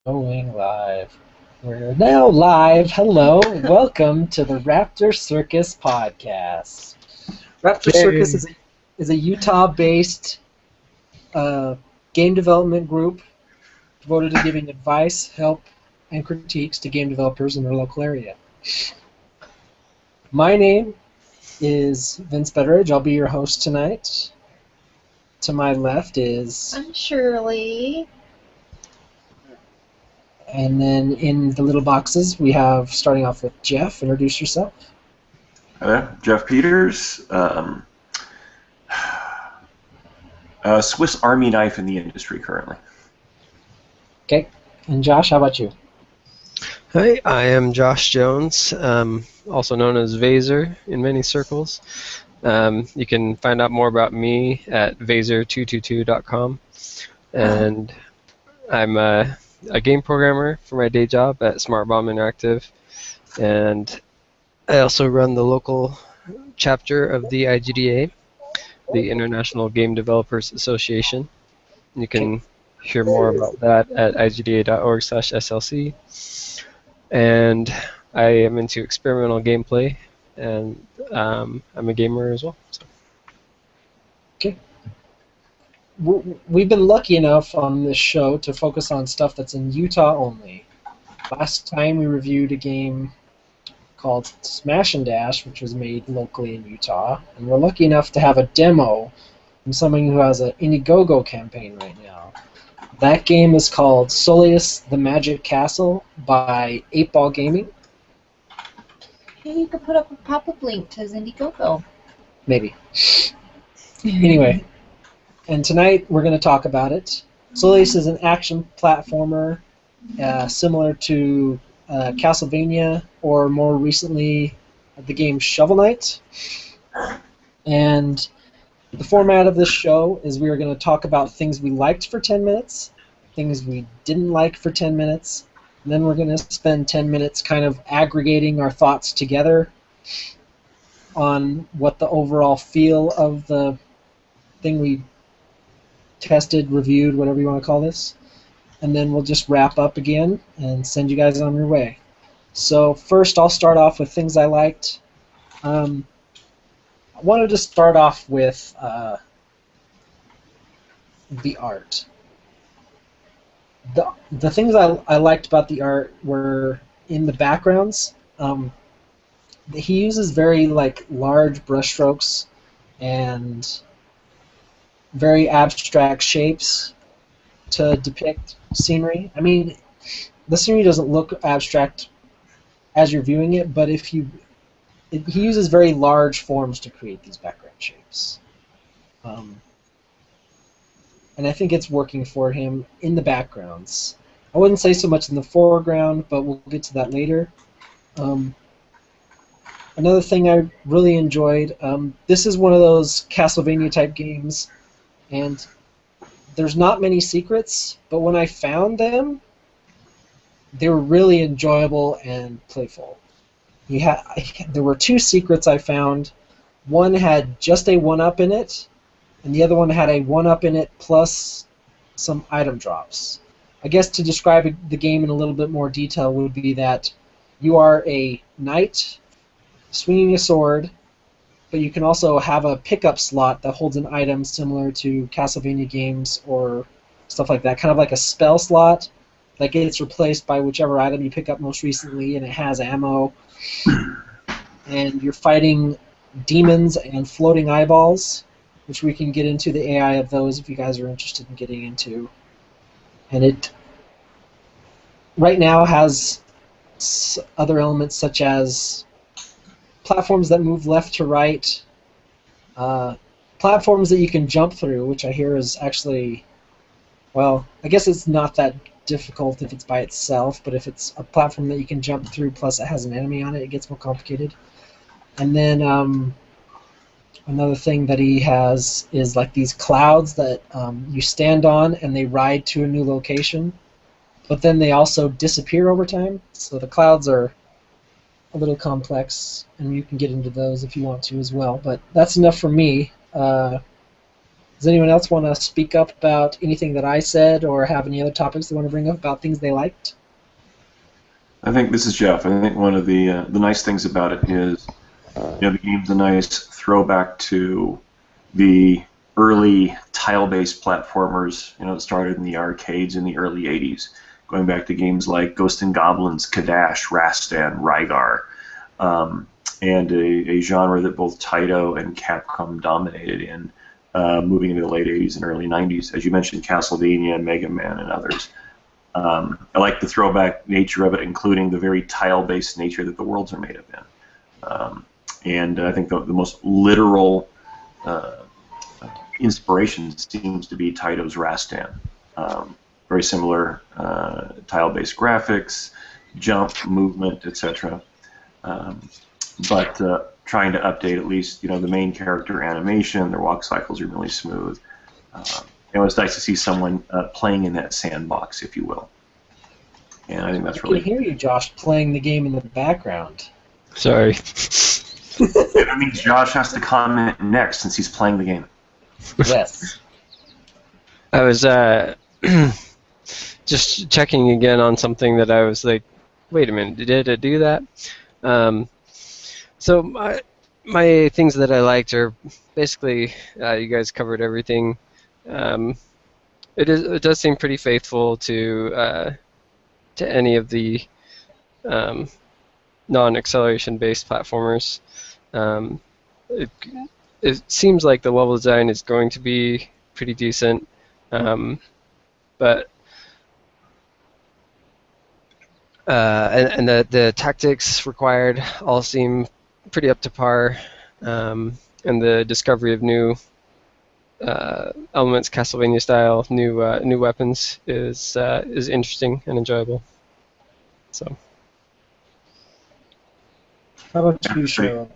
Going live. We're now live. Hello. Welcome to the Raptor Circus podcast. Raptor Circus Yay. is a Utah-based game development group devoted to giving advice, help, and critiques to game developers in their local area. My name is Vince Betteridge. I'll be your host tonight. To my left is... I'm Shirley. And then in the little boxes, we have, starting off with Jeff. Introduce yourself. Hello, Jeff Peters. Swiss Army knife in the industry currently. Okay. And Josh, how about you? Hi, I am Josh Jones, also known as Vaser in many circles. You can find out more about me at vaser222.com. And I'm a game programmer for my day job at Smart Bomb Interactive. And I also run the local chapter of the IGDA, the International Game Developers Association. You can hear more about that at igda.org/slc. And I am into experimental gameplay, and I'm a gamer as well. So. Okay. We've been lucky enough on this show to focus on stuff that's in Utah only. Last time we reviewed a game called Smash and Dash, which was made locally in Utah, and we're lucky enough to have a demo from someone who has an Indiegogo campaign right now. That game is called Solius the Magic Castle by 8-Ball Gaming. Hey, you could put up a pop-up link to his Indiegogo. Maybe. Anyway, and tonight we're going to talk about it. Solius is an action platformer similar to Castlevania, or more recently the game Shovel Knight. And the format of this show is we are going to talk about things we liked for 10 minutes, things we didn't like for 10 minutes, and then we're going to spend 10 minutes kind of aggregating our thoughts together on what the overall feel of the thing we tested, reviewed, whatever you want to call this. And then we'll just wrap up again and send you guys on your way. So first I'll start off with things I liked. I wanted to start off with the art. The things I liked about the art were in the backgrounds. He uses very large brushstrokes and very abstract shapes to depict scenery. I mean, the scenery doesn't look abstract as you're viewing it, but he uses very large forms to create these background shapes. And I think it's working for him in the backgrounds. I wouldn't say so much in the foreground, but we'll get to that later. Another thing I really enjoyed, this is one of those Castlevania type games, and there's not many secrets, but when I found them, they were really enjoyable and playful. There were 2 secrets I found. One had just a 1-up in it, and the other one had a 1-up in it plus some item drops. I guess to describe the game in a little bit more detail would be that you are a knight swinging a sword, but you can also have a pickup slot that holds an item similar to Castlevania games or stuff like that, kind of like a spell slot that gets replaced by whichever item you pick up most recently, and it has ammo. And you're fighting demons and floating eyeballs, which we can get into the AI of those if you guys are interested in getting into. And it right now has other elements such as platforms that move left to right, platforms that you can jump through, which I hear is actually, well, I guess it's not that difficult if it's by itself, but if it's a platform that you can jump through plus it has an enemy on it, it gets more complicated. And then another thing that he has is like these clouds that you stand on and they ride to a new location, but then they also disappear over time. So the clouds are a little complex, and you can get into those if you want to as well. But that's enough for me. Does anyone else want to speak up about anything that I said, or have any other topics they want to bring up about things they liked? I think this is Jeff. I think one of the nice things about it is, the game's a nice throwback to the early tile-based platformers, that started in the arcades in the early '80s, going back to games like Ghosts and Goblins, Kadash, Rastan, Rygar, and a genre that both Taito and Capcom dominated in, moving into the late '80s and early '90s. As you mentioned, Castlevania, Mega Man, and others. I like the throwback nature of it, including the very tile-based nature that the worlds are made of in. And I think the most literal inspiration seems to be Taito's Rastan. Very similar tile-based graphics, jump, movement, etc. But trying to update at least the main character animation. Their walk cycles are really smooth. It's nice to see someone playing in that sandbox, if you will. And I think that's really. I can hear you, Josh, playing the game in the background. Sorry. That means Josh has to comment next since he's playing the game. Yes. I was just checking again on something that I was like, wait a minute, did it do that? So my things that I liked are basically you guys covered everything. It does seem pretty faithful to any of the non-acceleration based platformers. It seems like the level design is going to be pretty decent, but and the tactics required all seem pretty up to par, and the discovery of new elements, Castlevania style, new weapons is interesting and enjoyable. So. How about you, Cheryl?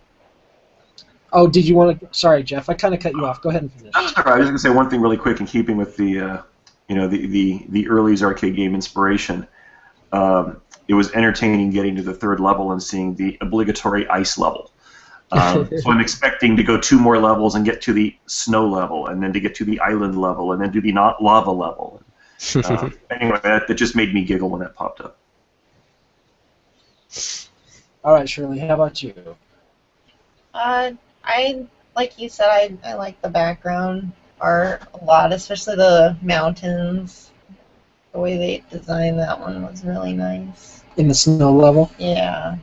Oh, did you want to? Sorry, Jeff. I kind of cut you off. Go ahead and finish. That's all right. I was going to say one thing really quick in keeping with the the early's arcade game inspiration. It was entertaining getting to the third level and seeing the obligatory ice level. So I'm expecting to go 2 more levels and get to the snow level, and then to get to the island level, and then to the not lava level. Anyway, that just made me giggle when that popped up. All right, Shirley. How about you? I like you said, I like the background art a lot, especially the mountains. The way they designed that one was really nice. In the snow level? Yeah.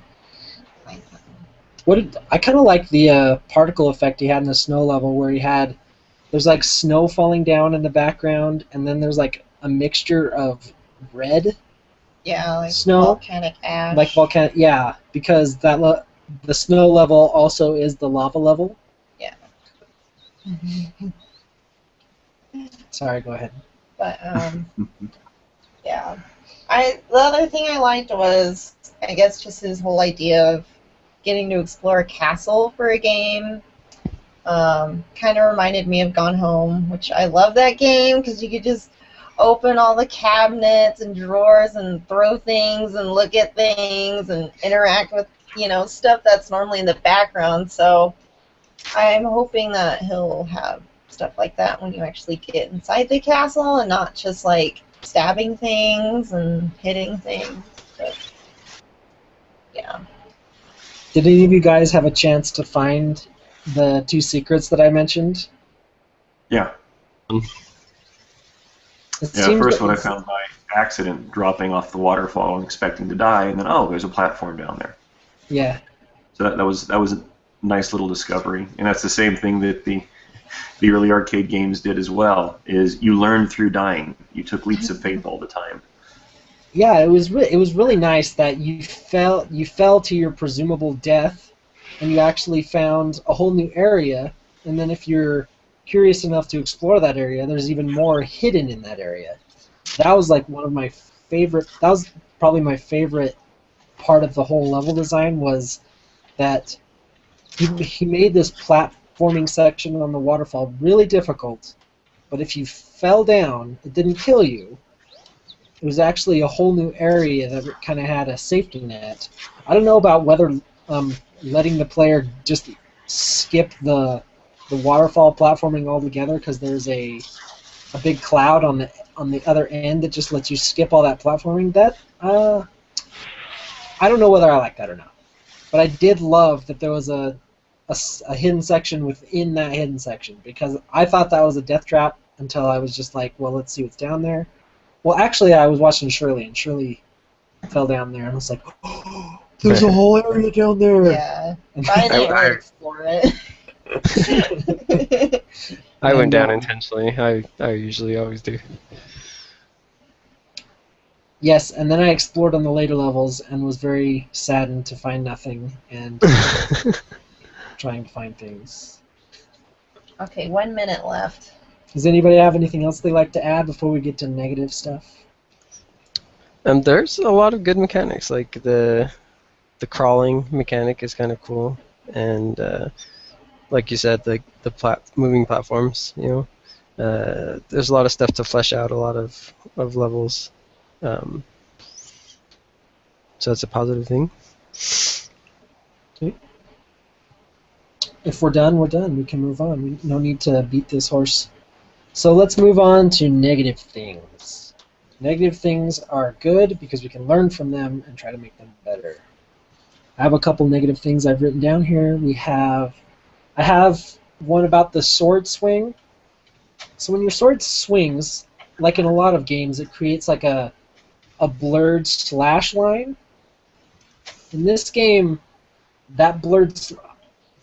I kind of like the particle effect he had in the snow level, where there's like snow falling down in the background, and then there's like a mixture of red. Yeah, like snow, volcanic ash. Like volcanic, yeah, because the snow level also is the lava level. Yeah. Sorry, go ahead. But yeah, the other thing I liked was, I guess, just his whole idea of getting to explore a castle for a game. Kind of reminded me of Gone Home, which I love that game because you could just open all the cabinets and drawers and throw things and look at things and interact with stuff that's normally in the background. So I'm hoping that he'll have stuff like that when you actually get inside the castle and not just like stabbing things and hitting things. But, yeah. Did any of you guys have a chance to find the 2 secrets that I mentioned? Yeah. First one I found by accident, dropping off the waterfall and expecting to die, and then there's a platform down there. Yeah. So that was a nice little discovery, and that's the same thing that the early arcade games did as well. Is you learned through dying. You took leaps of faith all the time. Yeah, it was really nice that you fell to your presumable death, and you actually found a whole new area, and then if you're curious enough to explore that area, there's even more hidden in that area. That was like one of my favorite. That was probably my favorite part of the whole level design, was that he made this platforming section on the waterfall really difficult, but if you fell down, it didn't kill you. It was actually a whole new area that kind of had a safety net. I don't know about whether letting the player just skip the the waterfall platforming altogether because there's a big cloud on the other end that just lets you skip all that platforming. That I don't know whether I like that or not, but I did love that there was a hidden section within that hidden section because I thought that was a death trap until I was just like, well, let's see what's down there. Well, actually, I was watching Shirley, and Shirley fell down there, and I was like, oh, there's a whole area down there. Yeah, but I didn't really explore it. I went down intentionally. I usually always do. Yes, and then I explored on the later levels and was very saddened to find nothing and trying to find things. Okay, 1 minute left. Does anybody have anything else they'd like to add before we get to negative stuff? There's a lot of good mechanics, like the crawling mechanic is kind of cool, and like you said, like the moving platforms. You know, there's a lot of stuff to flesh out, a lot of levels. So that's a positive thing. Okay. If we're done, we're done. We can move on. No need to beat this horse. So let's move on to negative things. Negative things are good because we can learn from them and try to make them better. I have a couple negative things I've written down here. I have one about the sword swing. So when your sword swings, like in a lot of games, it creates like a blurred slash line. In this game, that blurred,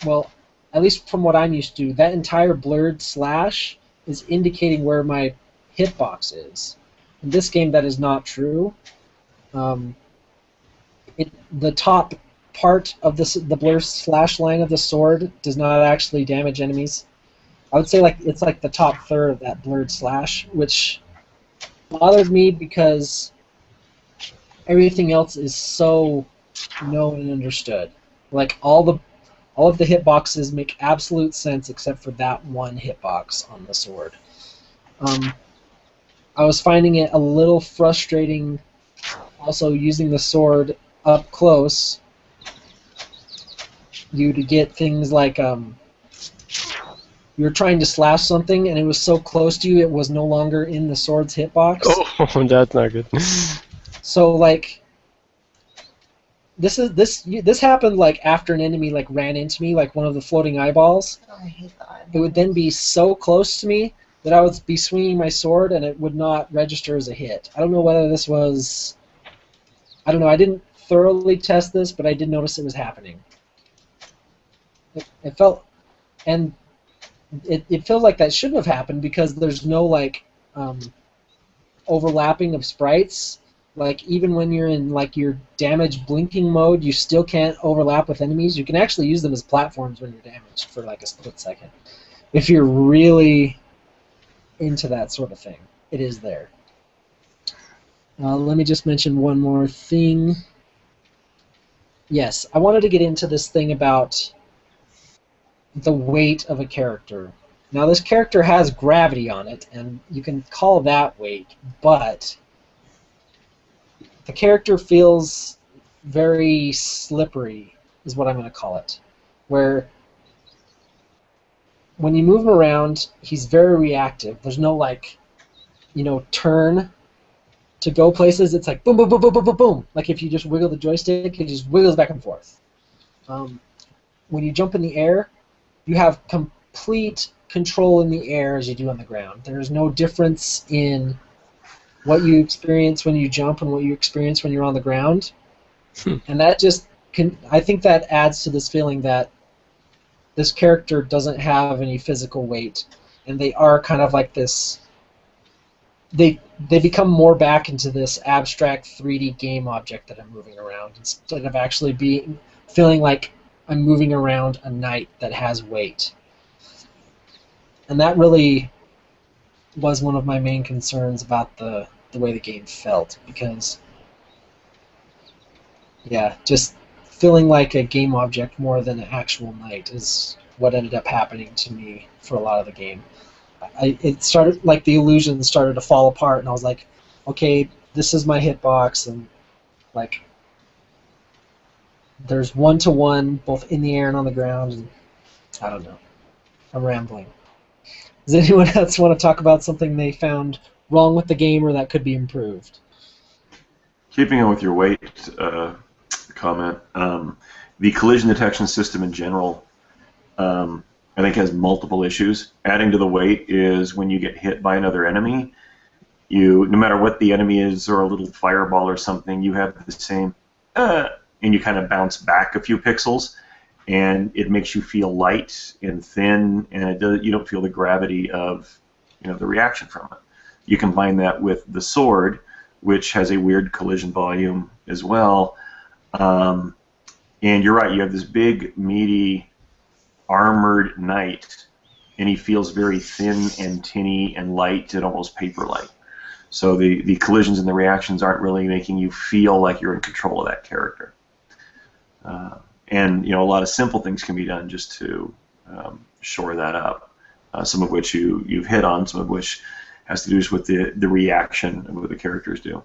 well, at least from what I'm used to, that entire blurred slash is indicating where my hitbox is. In this game, that is not true. The top part of the blur slash line of the sword does not actually damage enemies. I would say it's like the top third of that blurred slash, which bothered me because everything else is so known and understood. Like all of the hitboxes make absolute sense except for that one hitbox on the sword. I was finding it a little frustrating also using the sword up close to get things like you're trying to slash something and it was so close to you it was no longer in the sword's hitbox. Oh, that's not good. So like this happened like after an enemy like ran into me, like one of the floating eyeballs. Oh, I hate that. It would then be so close to me that I would be swinging my sword and it would not register as a hit. I don't know whether this was... I don't know, I didn't thoroughly test this, but I did notice it was happening. It felt... And it feels like that shouldn't have happened because there's no like overlapping of sprites. Like even when you're in like your damage blinking mode, you still can't overlap with enemies. You can actually use them as platforms when you're damaged for like a split second. If you're really into that sort of thing, it is there. Let me just mention one more thing. Yes, I wanted to get into this thing about the weight of a character. Now this character has gravity on it, and you can call that weight, but the character feels very slippery, is what I'm going to call it. Where when you move him around, he's very reactive. There's no like, turn to go places. It's like boom, boom, boom, boom, boom, boom, boom. Like if you just wiggle the joystick, it just wiggles back and forth. When you jump in the air, you have complete control in the air as you do on the ground. There's no difference in what you experience when you jump and what you experience when you're on the ground. And that just I think that adds to this feeling that this character doesn't have any physical weight, and they are kind of like this. They become more back into this abstract 3D game object that I'm moving around instead of actually feeling like I'm moving around a knight that has weight. And that really was one of my main concerns about the way the game felt, because just feeling like a game object more than an actual knight is what ended up happening to me for a lot of the game. It started like the illusion started to fall apart, and I was like, okay, this is my hitbox, and like there's 1-to-1 both in the air and on the ground, and I don't know. I'm rambling. Does anyone else want to talk about something they found wrong with the game or that could be improved? Keeping on with your weight comment, the collision detection system in general, I think has multiple issues. Adding to the weight is when you get hit by another enemy, no matter what the enemy is, or a little fireball or something, you have the same, and you kind of bounce back a few pixels, and it makes you feel light and thin, and you don't feel the gravity of the reaction from it. You combine that with the sword, which has a weird collision volume as well, and you're right, you have this big, meaty, armored knight, and he feels very thin and tinny and light and almost paper-like. So the collisions and the reactions aren't really making you feel like you're in control of that character. And a lot of simple things can be done just to shore that up. Some of which you've hit on, some of which has to do with the reaction of what the characters do.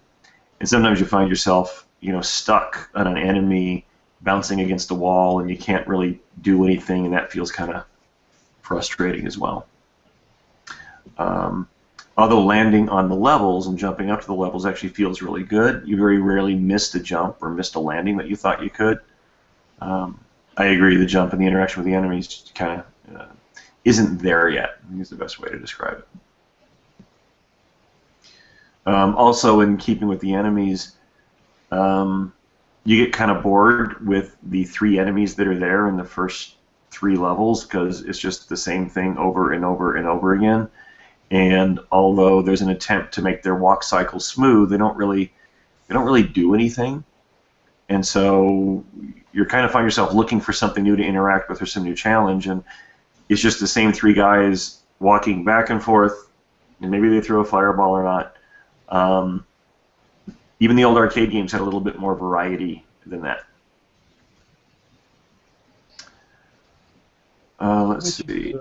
And sometimes you find yourself stuck on an enemy bouncing against a wall, and you can't really do anything, and that feels kind of frustrating as well. Although landing on the levels and jumping up to the levels actually feels really good. You very rarely missed a jump or missed a landing that you thought you could. I agree, the jump and the interaction with the enemies kind of isn't there yet, I think is the best way to describe it. Also, in keeping with the enemies, you get kind of bored with the 3 enemies that are there in the first 3 levels because it's just the same thing over and over and over again. And although there's an attempt to make their walk cycle smooth, they don't really do anything. And so you kind of find yourself looking for something new to interact with or some new challenge, and it's just the same 3 guys walking back and forth, and maybe they throw a fireball or not. Even the old arcade games had a little bit more variety than that. Let's see.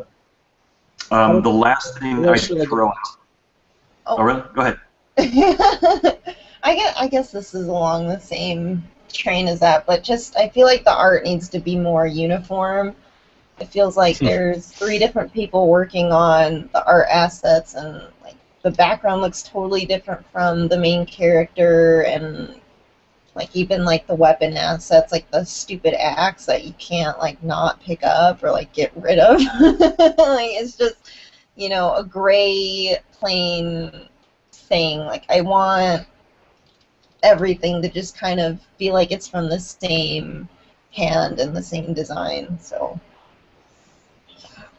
The last thing I should throw out. Oh, really? Go ahead. I guess this is along the same train as that, but just I feel like the art needs to be more uniform. It feels like there's 3 different people working on the art assets, and like the background looks totally different from the main character, and like even like the weapon assets, like the stupid axe that you can't like not pick up or like get rid of. Like it's just a gray plain thing. Like I want everything to just kind of feel like it's from the same hand and the same design. So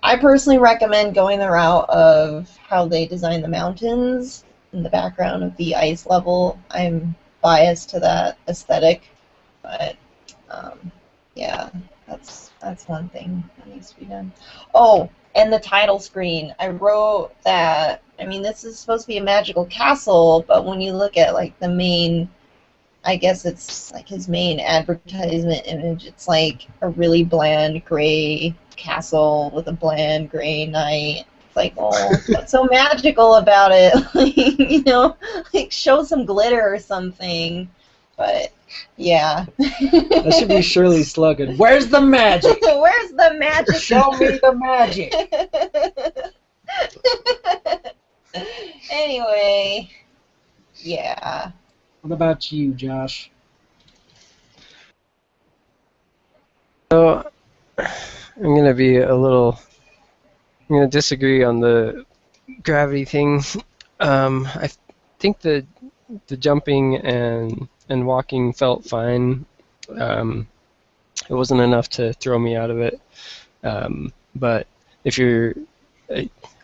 I personally recommend going the route of how they design the mountains in the background of the ice level. I'm biased to that aesthetic, but yeah, that's one thing that needs to be done. Oh, and the title screen. I wrote that, I mean, this is supposed to be a magical castle, but when you look at like the main, I guess it's like his main advertisement image, it's like a really bland gray castle with a bland gray knight. It's like, oh, what's so magical about it? Like show some glitter or something. But yeah. That should be Shirley's slogan. Where's the magic? Where's the magic? Show me the magic. Anyway, yeah. What about you, Josh? So, I'm going to be I'm going to disagree on the gravity thing. I think the jumping and walking felt fine. It wasn't enough to throw me out of it. But if you're,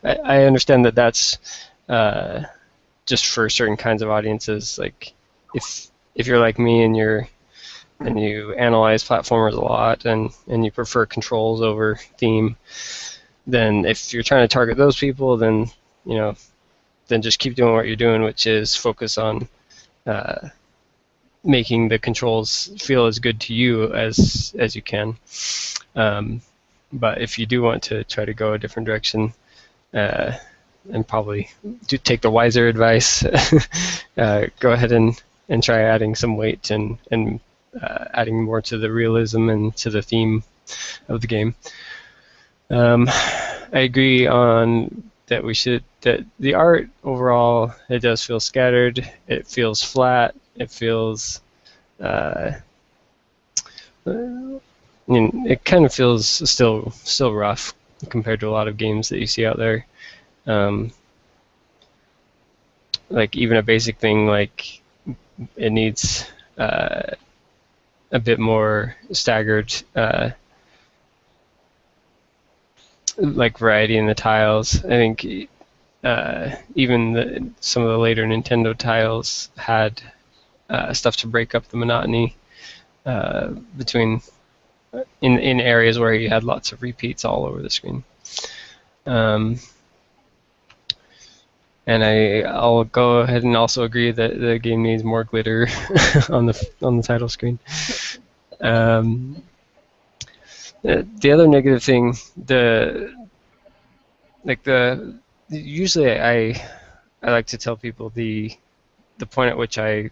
I understand that that's just for certain kinds of audiences. Like if you're like me and you analyze platformers a lot and you prefer controls over theme, then if you're trying to target those people, then then just keep doing what you're doing, which is focus on making the controls feel as good to you as you can. But if you do want to try to go a different direction, and probably do take the wiser advice, go ahead and try adding some weight and adding more to the realism and to the theme of the game. And I agree on that that the art overall, it does feel scattered, it feels flat, it feels it kind of feels still rough compared to a lot of games that you see out there. Like even a basic thing like it needs a bit more staggered like variety in the tiles. I think even some of the later Nintendo tiles had stuff to break up the monotony between in areas where you had lots of repeats all over the screen. And I'll go ahead and also agree that the game needs more glitter on the title screen. The other negative thing, usually I like to tell people the point at which I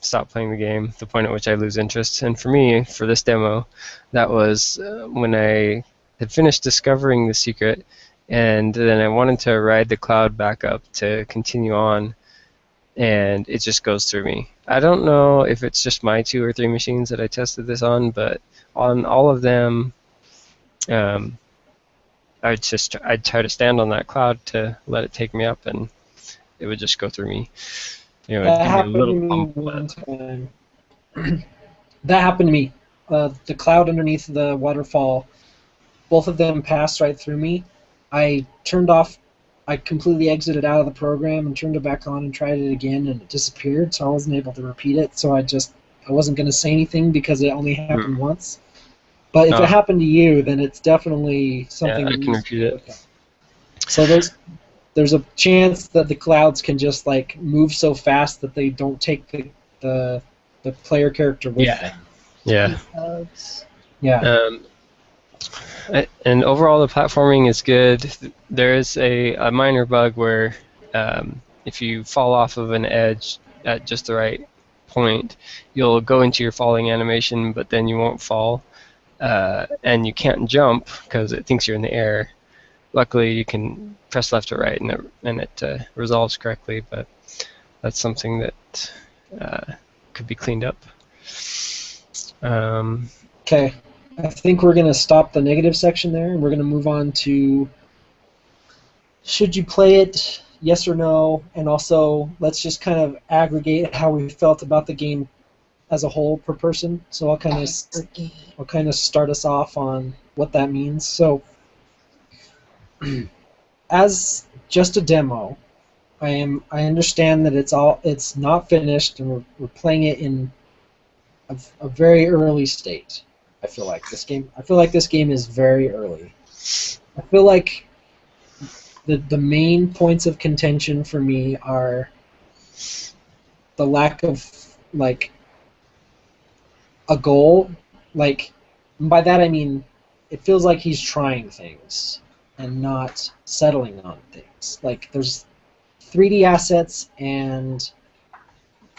stop playing the game, the point at which I lose interest. And for me, for this demo, that was when I had finished discovering the secret, and then I wanted to ride the cloud back up to continue on, and it just goes through me. I don't know if it's just my 2 or 3 machines that I tested this on, but on all of them, I'd try to stand on that cloud to let it take me up, and it would just go through me. You know, That it'd give me a happened to little me bump. one time. That happened to me. The cloud underneath the waterfall, both of them passed right through me. I completely exited out of the program and turned it back on and tried it again, and it disappeared, so I wasn't able to repeat it. So I wasn't going to say anything because it only happened once. But if it happened to you, then it's definitely something I that can needs to be repeat looked at. So there's a chance that the clouds can just like move so fast that they don't take the player character with them. Yeah. Yeah. And overall, the platforming is good. There is a minor bug where if you fall off of an edge at just the right point, you'll go into your falling animation, but then you won't fall. And you can't jump because it thinks you're in the air. Luckily, you can press left or right, and it resolves correctly, but that's something that could be cleaned up. Okay. I think we're going to stop the negative section there, and we're going to move on to should you play it, yes or no, and also let's just kind of aggregate how we felt about the game as a whole per person. So I'll kind of start us off on what that means. So as just a demo, I understand that it's not finished, and we're playing it in a very early state. I feel like this game is very early. I feel like the main points of contention for me are the lack of like a goal. Like, by that I mean it feels like he's trying things and not settling on things. Like there's 3D assets and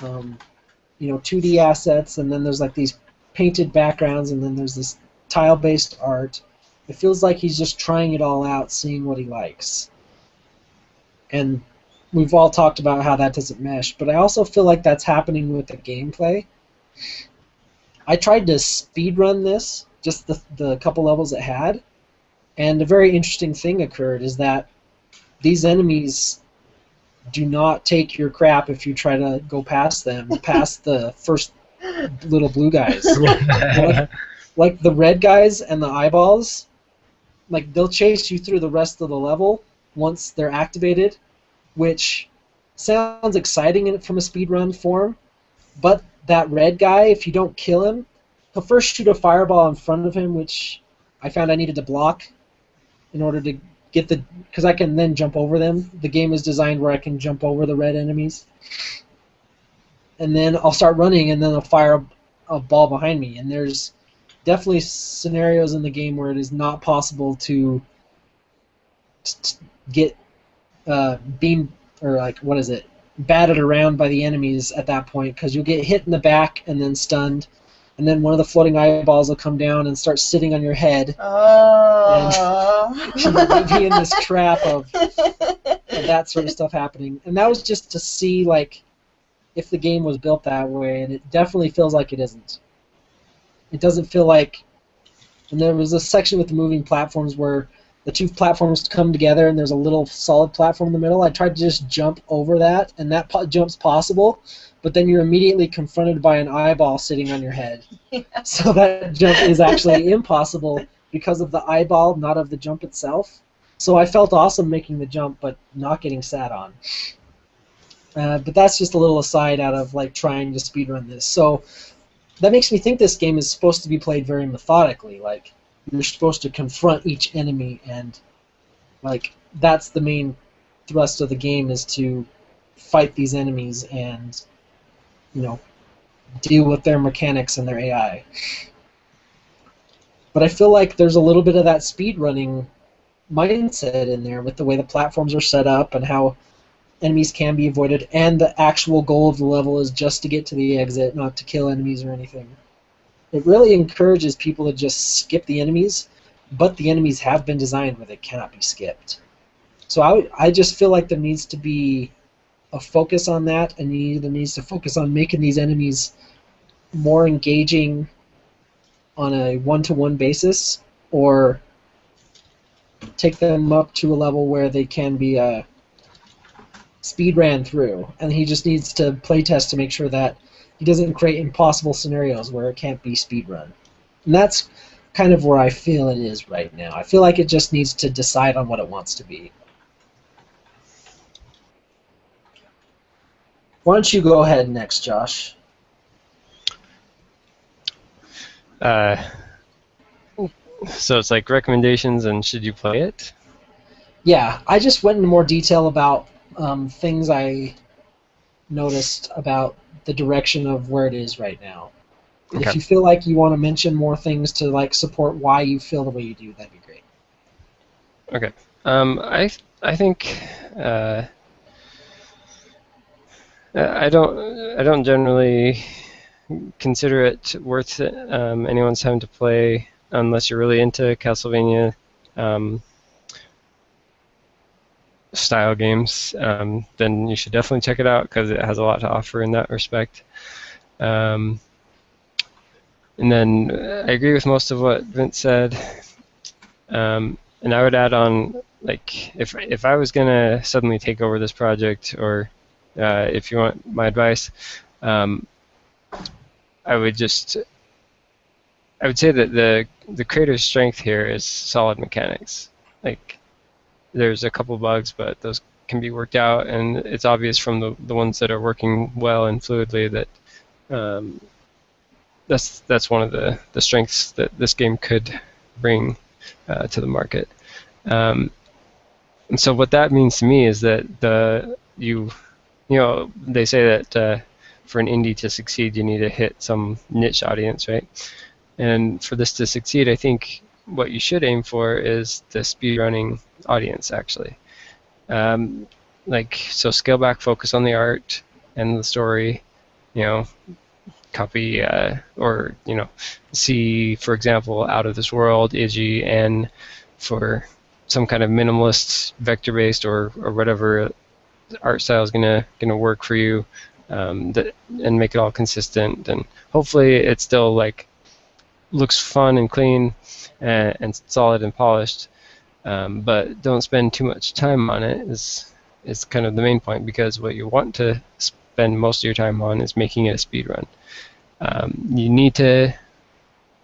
2D assets, and then there's like these painted backgrounds, and then there's this tile-based art. It feels like he's just trying it all out, seeing what he likes. And we've all talked about how that doesn't mesh, but I also feel like that's happening with the gameplay. I tried to speedrun this, just the couple levels it had, and a very interesting thing occurred is that these enemies do not take your crap if you try to go past them, past the first little blue guys. like the red guys and the eyeballs, like they'll chase you through the rest of the level once they're activated, which sounds exciting from a speedrun form, but that red guy, if you don't kill him, he'll first shoot a fireball in front of him, which I found I needed to block in order to get because I can then jump over them. The game is designed where I can jump over the red enemies. And then I'll start running, and then they'll fire a ball behind me. And there's definitely scenarios in the game where it is not possible to get batted around by the enemies at that point, because you'll get hit in the back and then stunned, and then one of the floating eyeballs will come down and start sitting on your head. Oh. And you'll be in this trap of that sort of stuff happening. And that was just to see, like, if the game was built that way, and it definitely feels like it isn't. It doesn't feel like... And there was a section with the moving platforms where the two platforms come together and there's a little solid platform in the middle. I tried to just jump over that, and that jump's possible, but then you're immediately confronted by an eyeball sitting on your head. Yeah. So that jump is actually impossible because of the eyeball, not of the jump itself. So I felt awesome making the jump, but not getting sat on. But that's just a little aside out of like trying to speedrun this. So that makes me think this game is supposed to be played very methodically. Like, you're supposed to confront each enemy, and like that's the main thrust of the game, is to fight these enemies and, you know, deal with their mechanics and their AI. But I feel like there's a little bit of that speedrunning mindset in there with the way the platforms are set up and how enemies can be avoided, and the actual goal of the level is just to get to the exit, not to kill enemies or anything. It really encourages people to just skip the enemies, but the enemies have been designed where they cannot be skipped. So I just feel like there needs to be a focus on that, and there needs to focus on making these enemies more engaging on a one-to-one basis, or take them up to a level where they can be speed ran through, and he just needs to playtest to make sure that he doesn't create impossible scenarios where it can't be speed run. And that's kind of where I feel it is right now. I feel like it just needs to decide on what it wants to be. Why don't you go ahead next, Josh? So it's like recommendations and should you play it? Yeah, I just went into more detail about things I noticed about the direction of where it is right now. Okay. If you feel like you want to mention more things to like support why you feel the way you do, that'd be great. Okay. I think I don't generally consider it worth anyone's time to play unless you're really into Castlevania style games. Then you should definitely check it out because it has a lot to offer in that respect. And then I agree with most of what Vince said. And I would add on, like, if I was gonna suddenly take over this project, or if you want my advice, I would say that the creator's strength here is solid mechanics. Like, there's a couple bugs, but those can be worked out, and it's obvious from the ones that are working well and fluidly that that's one of the strengths that this game could bring to the market. And so what that means to me is that you know, they say that for an indie to succeed, you need to hit some niche audience, right? And for this to succeed, I think what you should aim for is the speedrunning audience, actually. So scale back, focus on the art and the story, you know, copy or, you know, see, for example, Out of This World, Iggy, and for some kind of minimalist vector-based or whatever art style is gonna work for you, and make it all consistent, and hopefully it still like looks fun and clean and solid and polished, but don't spend too much time on it is kind of the main point, because what you want to spend most of your time on is making it a speed run. You need to,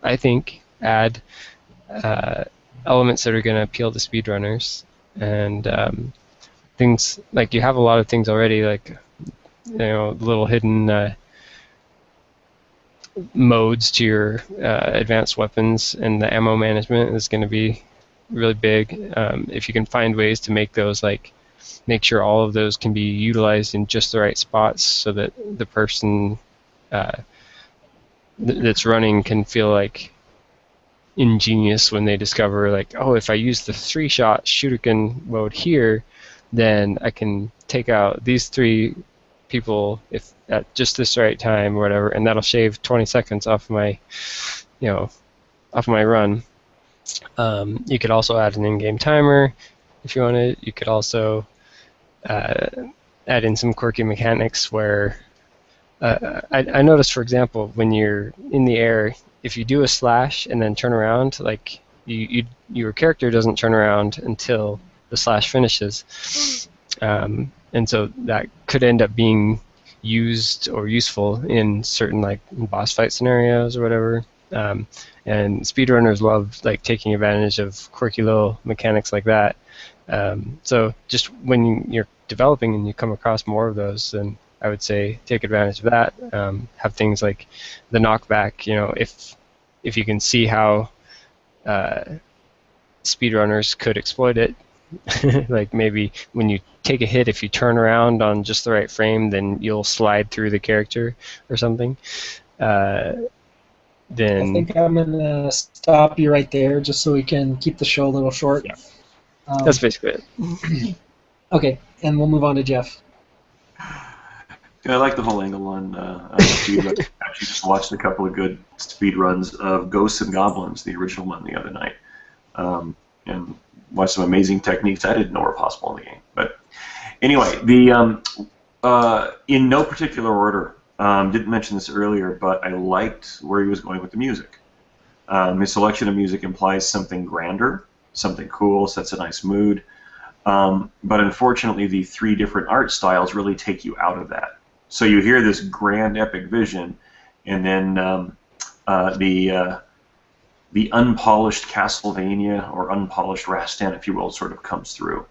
I think, add elements that are going to appeal to speedrunners, and things like, you have a lot of things already, like, you know, little hidden modes to your advanced weapons, and the ammo management is going to be really big. If you can find ways to make those, like, make sure all of those can be utilized in just the right spots, so that the person that's running can feel like ingenious when they discover, like, oh, if I use the 3-shot shuriken mode here, then I can take out these 3 people if at just this right time or whatever, and that'll shave 20 seconds off my, off my run. You could also add an in-game timer if you wanted. You could also add in some quirky mechanics where I noticed, for example, when you're in the air, if you do a slash and then turn around, like your character doesn't turn around until the slash finishes, and so that could end up being used or useful in certain like boss fight scenarios or whatever. And speedrunners love like taking advantage of quirky little mechanics like that. So just when you're developing and you come across more of those, then I would say take advantage of that. Have things like the knockback. If you can see how speedrunners could exploit it, like maybe when you take a hit, if you turn around on just the right frame, then you'll slide through the character or something. Then I think I'm going to stop you right there just so we can keep the show a little short. Yeah. That's basically it. Okay, and we'll move on to Jeff. Yeah, I like the whole angle on speed runs. I actually just watched a couple of good speed runs of Ghosts and Goblins, the original one, the other night, and watched some amazing techniques I didn't know were possible in the game. But anyway, in no particular order, didn't mention this earlier, but I liked where he was going with the music. His selection of music implies something grander, something cool, sets a nice mood. But unfortunately, the three different art styles really take you out of that. So you hear this grand epic vision, and then the unpolished Castlevania, or unpolished Rastan, if you will, sort of comes through.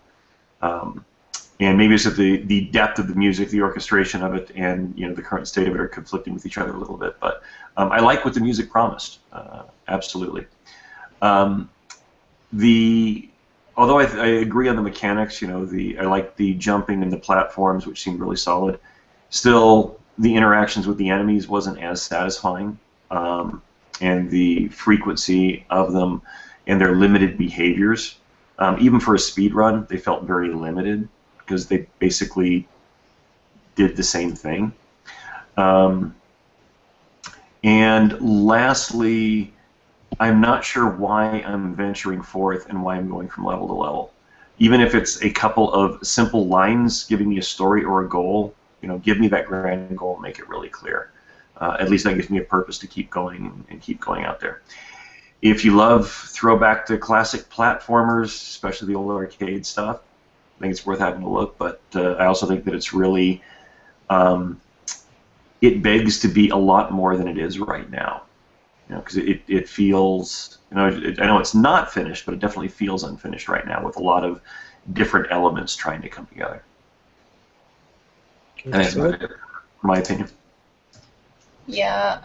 And maybe it's that the depth of the music, the orchestration of it, and the current state of it are conflicting with each other a little bit. But I like what the music promised, absolutely. Although I agree on the mechanics, I like the jumping and the platforms, which seemed really solid. Still, the interactions with the enemies wasn't as satisfying, and the frequency of them and their limited behaviors, even for a speed run, they felt very limited because they basically did the same thing. And lastly, I'm not sure why I'm venturing forth and why I'm going from level to level. Even if it's a couple of simple lines giving me a story or a goal, give me that grand goal and make it really clear. At least that gives me a purpose to keep going and keep going out there. If you love throwback to classic platformers, especially the old arcade stuff, I think it's worth having a look. But I also think that it's really, it begs to be a lot more than it is right now. Because it feels, I know it's not finished, but it definitely feels unfinished right now with a lot of different elements trying to come together. And that's about it, for my opinion. Yeah,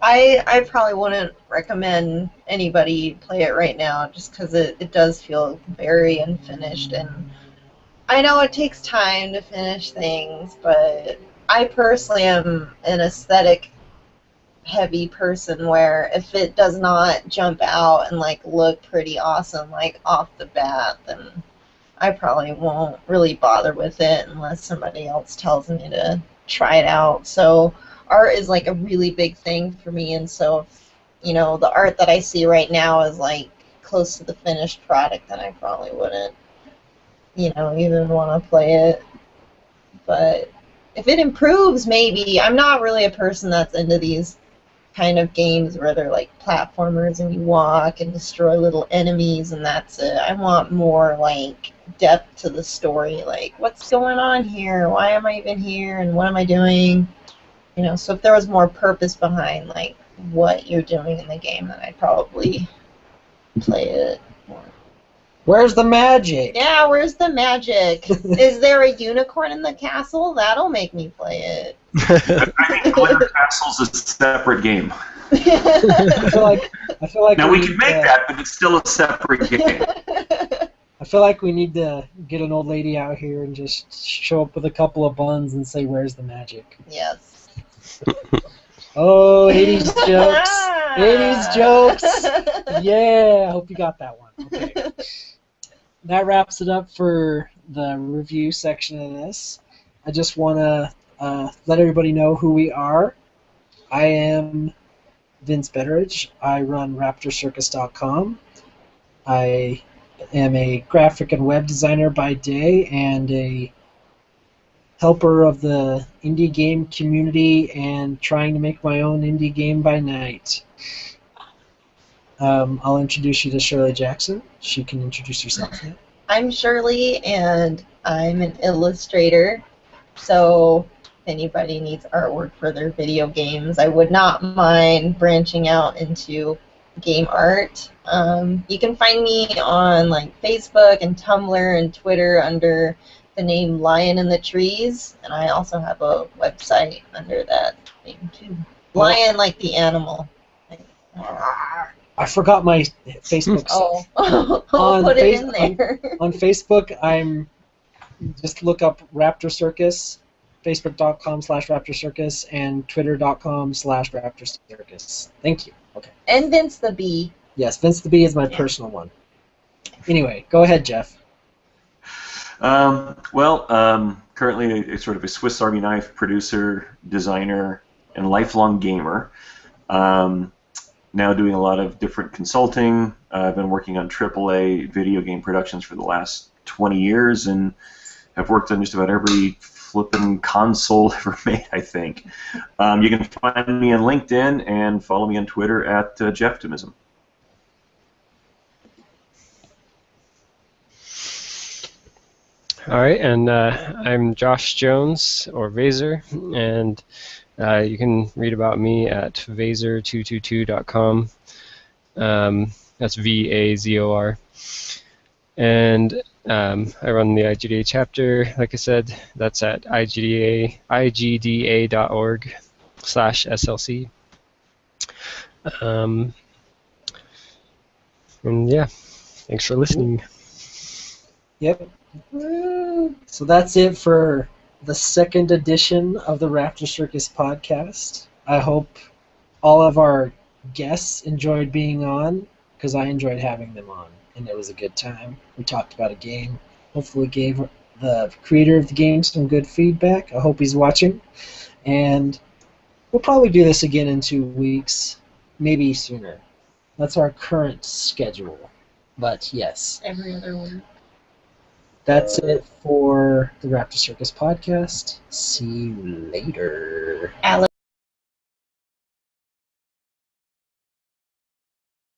I probably wouldn't recommend anybody play it right now just because it does feel very unfinished. And I know it takes time to finish things, but I personally am an aesthetic heavy person where if it does not jump out and look pretty awesome off the bat, then I probably won't really bother with it unless somebody else tells me to try it out. So art is a really big thing for me, and so if the art that I see right now is close to the finished product, then I probably wouldn't even want to play it. But if it improves, maybe. I'm not really a person that's into these kind of games where they're platformers and you walk and destroy little enemies and that's it. I want more depth to the story, what's going on here? Why am I even here? And what am I doing? So if there was more purpose behind what you're doing in the game, then I'd probably play it more. Where's the magic? Yeah, where's the magic? Is there a unicorn in the castle? That'll make me play it. I think Glitter Castle's a separate game. I feel like now we can make that, but it's still a separate game. I feel like we need to get an old lady out here and just show up with a couple of buns and say, "Where's the magic?" Yes. Oh, 80s jokes. 80s jokes. Yeah, I hope you got that one. Okay. that wraps it up for the review section of this. I just want to let everybody know who we are. I am Vince Betteridge. I run RaptorCircus.com. I am a graphic and web designer by day and a helper of the indie game community and trying to make my own indie game by night. I'll introduce you to Shirley Jackson. She can introduce herself now. I'm Shirley, and I'm an illustrator. So if anybody needs artwork for their video games, I would not mind branching out into game art. You can find me on like Facebook and Tumblr and Twitter under the name Lion in the Trees, and I also have a website under that name too. Lion, like the animal. I forgot my Facebook. Oh, I'll put it in there. On Facebook, I'm just look up Raptor Circus, facebook.com/Raptor Circus, and twitter.com/Raptor Circus. Thank you. Okay. And Vince the Bee. Yes, Vince the Bee is my personal one. Anyway, go ahead, Jeff. Currently a sort of a Swiss Army knife producer, designer, and lifelong gamer. Now doing a lot of different consulting. I've been working on AAA video game productions for the last 20 years and have worked on just about every flippin' console ever made, I think. You can find me on LinkedIn and follow me on Twitter at Jefftimism. All right, and I'm Josh Jones, or Vaser, and you can read about me at vaser222.com. That's VAZOR. And I run the IGDA chapter, like I said. That's at igda.org/SLC. And yeah, thanks for listening. Yep. So that's it for the second edition of the Raptor Circus podcast. I hope all of our guests enjoyed being on, because I enjoyed having them on, and it was a good time. We talked about a game. Hopefully gave the creator of the game some good feedback. I hope he's watching. And we'll probably do this again in 2 weeks, maybe sooner. That's our current schedule. But yes. Every other one. That's it for the Raptor Circus podcast. See you later. Alex.